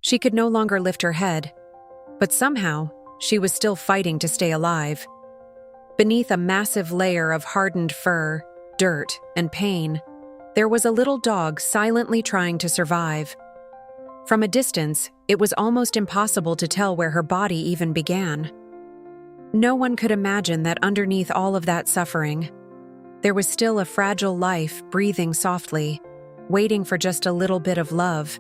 She could no longer lift her head, but somehow she was still fighting to stay alive. Beneath a massive layer of hardened fur, dirt, and pain, there was a little dog silently trying to survive. From a distance, it was almost impossible to tell where her body even began. No one could imagine that underneath all of that suffering, there was still a fragile life breathing softly, waiting for just a little bit of love.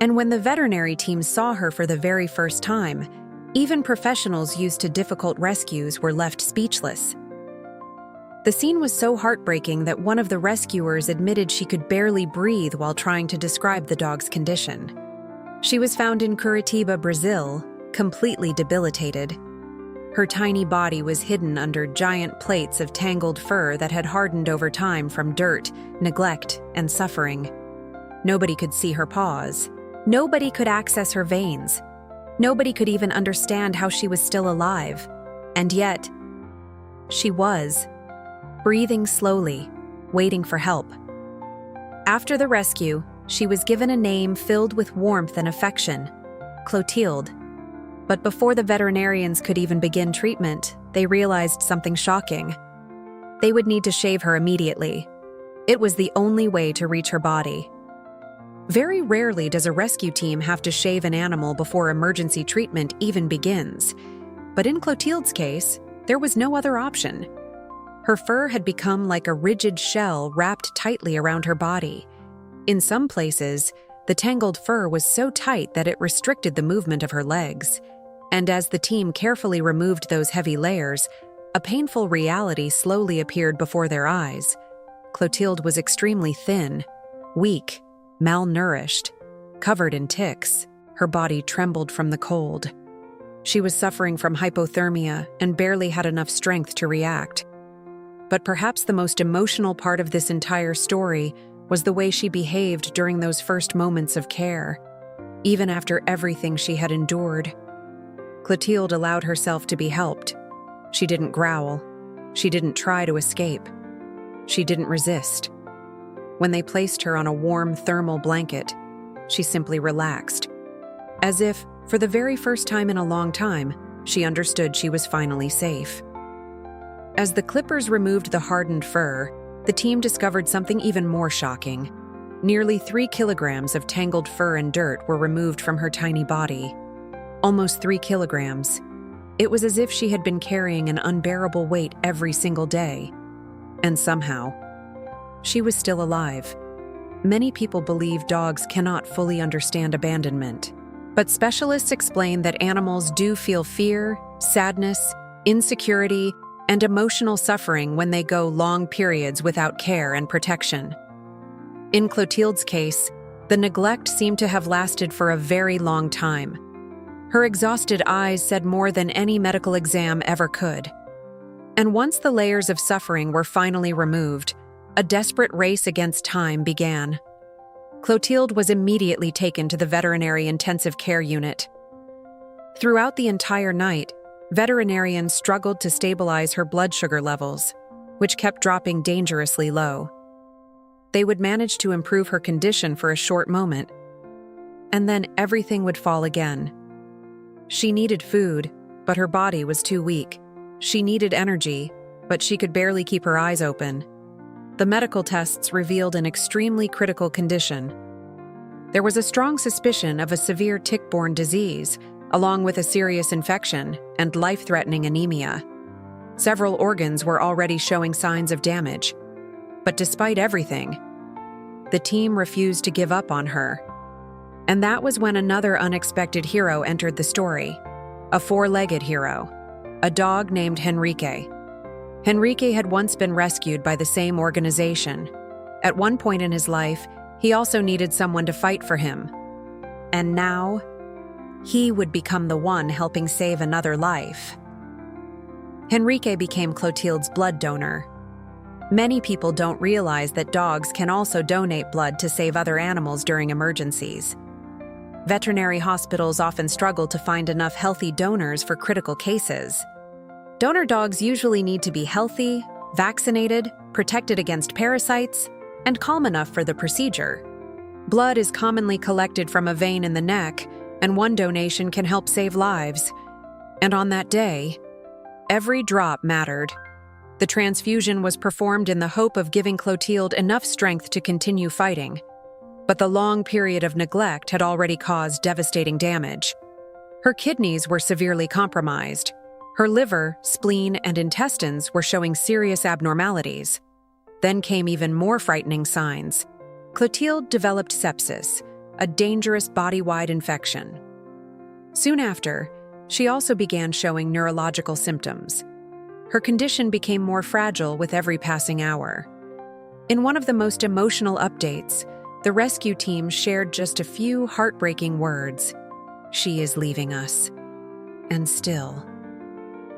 And when the veterinary team saw her for the very first time, even professionals used to difficult rescues were left speechless. The scene was so heartbreaking that one of the rescuers admitted she could barely breathe while trying to describe the dog's condition. She was found in Curitiba, Brazil, completely debilitated. Her tiny body was hidden under giant plates of tangled fur that had hardened over time from dirt, neglect, and suffering. Nobody could see her paws. Nobody could access her veins. Nobody could even understand how she was still alive. And yet, she was, breathing slowly, waiting for help. After the rescue, she was given a name filled with warmth and affection, Clotilde. But before the veterinarians could even begin treatment, they realized something shocking. They would need to shave her immediately. It was the only way to reach her body. Very rarely does a rescue team have to shave an animal before emergency treatment even begins. But in Clotilde's case, there was no other option. Her fur had become like a rigid shell wrapped tightly around her body. In some places, the tangled fur was so tight that it restricted the movement of her legs. And as the team carefully removed those heavy layers, a painful reality slowly appeared before their eyes. Clotilde was extremely thin, weak, malnourished, covered in ticks. Her body trembled from the cold. She was suffering from hypothermia and barely had enough strength to react. But perhaps the most emotional part of this entire story was the way she behaved during those first moments of care, even after everything she had endured. Clotilde allowed herself to be helped. She didn't growl. She didn't try to escape. She didn't resist. When they placed her on a warm thermal blanket, she simply relaxed. As if, for the very first time in a long time, she understood she was finally safe. As the clippers removed the hardened fur, the team discovered something even more shocking. Nearly 3 kilograms of tangled fur and dirt were removed from her tiny body. Almost 3 kilograms. It was as if she had been carrying an unbearable weight every single day. And somehow, she was still alive. Many people believe dogs cannot fully understand abandonment, but specialists explain that animals do feel fear, sadness, insecurity, and emotional suffering when they go long periods without care and protection. In Clotilde's case, the neglect seemed to have lasted for a very long time. Her exhausted eyes said more than any medical exam ever could. And once the layers of suffering were finally removed, a desperate race against time began. Clotilde was immediately taken to the veterinary intensive care unit. Throughout the entire night, veterinarians struggled to stabilize her blood sugar levels, which kept dropping dangerously low. They would manage to improve her condition for a short moment, and then everything would fall again. She needed food, but her body was too weak. She needed energy, but she could barely keep her eyes open. The medical tests revealed an extremely critical condition. There was a strong suspicion of a severe tick-borne disease, along with a serious infection and life-threatening anemia. Several organs were already showing signs of damage. But despite everything, the team refused to give up on her. And that was when another unexpected hero entered the story. A 4-legged hero. A dog named Henrique. Henrique had once been rescued by the same organization. At one point in his life, he also needed someone to fight for him. And now, he would become the one helping save another life. Henrique became Clotilde's blood donor. Many people don't realize that dogs can also donate blood to save other animals during emergencies. Veterinary hospitals often struggle to find enough healthy donors for critical cases. Donor dogs usually need to be healthy, vaccinated, protected against parasites, and calm enough for the procedure. Blood is commonly collected from a vein in the neck, and one donation can help save lives. And on that day, every drop mattered. The transfusion was performed in the hope of giving Clotilde enough strength to continue fighting. But the long period of neglect had already caused devastating damage. Her kidneys were severely compromised. Her liver, spleen, and intestines were showing serious abnormalities. Then came even more frightening signs. Clotilde developed sepsis, a dangerous body-wide infection. Soon after, she also began showing neurological symptoms. Her condition became more fragile with every passing hour. In one of the most emotional updates, the rescue team shared just a few heartbreaking words. "She is leaving us." And still,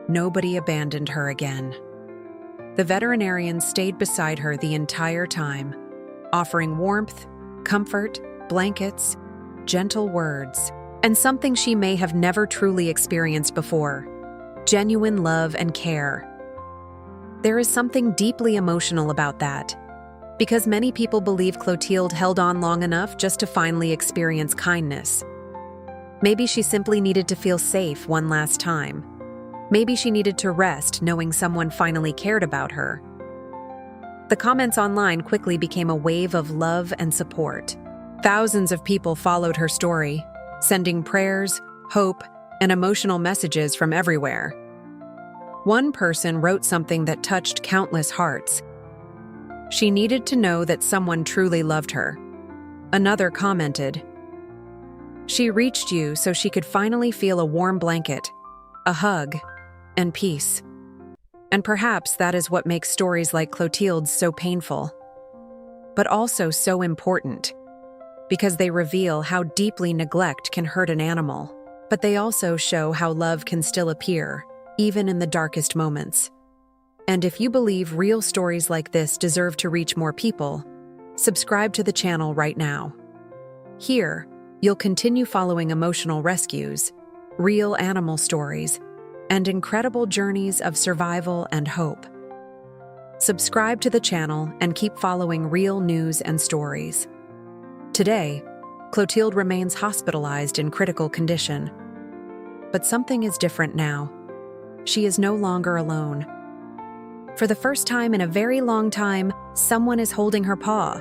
nobody abandoned her again. The veterinarians stayed beside her the entire time, offering warmth, comfort, blankets, gentle words, and something she may have never truly experienced before: genuine love and care. There is something deeply emotional about that, because many people believe Clotilde held on long enough just to finally experience kindness. Maybe she simply needed to feel safe one last time. Maybe she needed to rest knowing someone finally cared about her. The comments online quickly became a wave of love and support. Thousands of people followed her story, sending prayers, hope, and emotional messages from everywhere. One person wrote something that touched countless hearts. She needed to know that someone truly loved her. Another commented, "She reached you so she could finally feel a warm blanket, a hug, and peace." And perhaps that is what makes stories like Clotilde's so painful, but also so important, because they reveal how deeply neglect can hurt an animal, but they also show how love can still appear, even in the darkest moments. And if you believe real stories like this deserve to reach more people, subscribe to the channel right now. Here, you'll continue following emotional rescues, real animal stories, and incredible journeys of survival and hope. Subscribe to the channel and keep following real news and stories. Today, Clotilde remains hospitalized in critical condition. But something is different now. She is no longer alone. For the first time in a very long time, someone is holding her paw.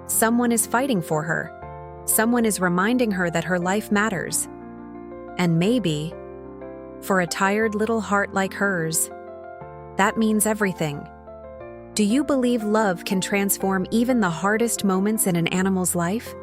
Someone is fighting for her. Someone is reminding her that her life matters. And maybe, for a tired little heart like hers, that means everything. Do you believe love can transform even the hardest moments in an animal's life?